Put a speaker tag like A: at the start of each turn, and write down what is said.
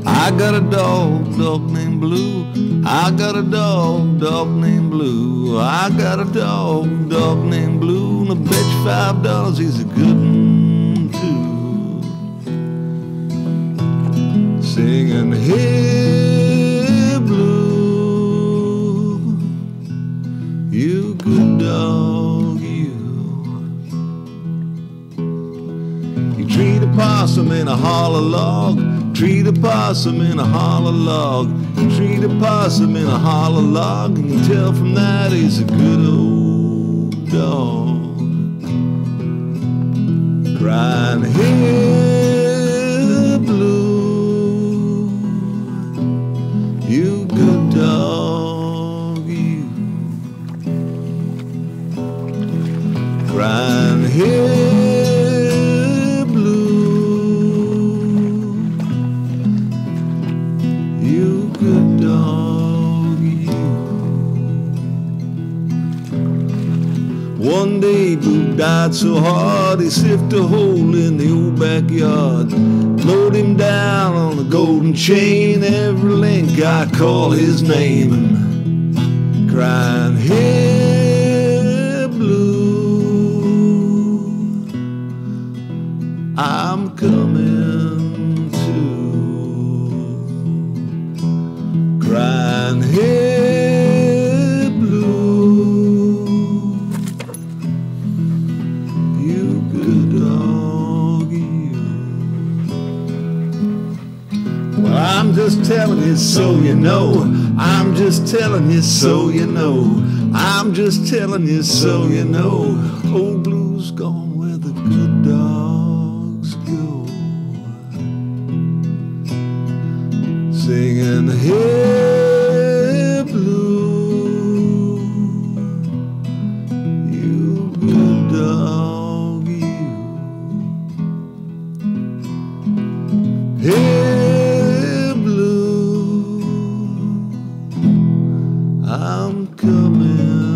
A: I got a dog, dog named Blue. I got a dog, dog named Blue. I got a dog, dog named Blue. And I bet you $5 he's a good one too. Singing, hey Blue, you good dog, you. You treat a possum in a hollow log. Treat a possum in a hollow log. Treat a possum in a hollow log. And you tell from that he's a good old dog. Crying, hey Blue, you good dog, you. Crying, hey good dog, you. One day Blue died so hard he sifted a hole in the old backyard. Load him down on a golden chain, every link I call his name. Crying, hey Blue, I'm coming too. Crying, hey Blue, you good dog, you. Well, I'm just telling you so you know. I'm just telling you so you know. I'm just telling you so you know. Old Blue's gone where the good dogs go. Singing, hey Blue, you good dog, you. Hey Blue, I'm coming.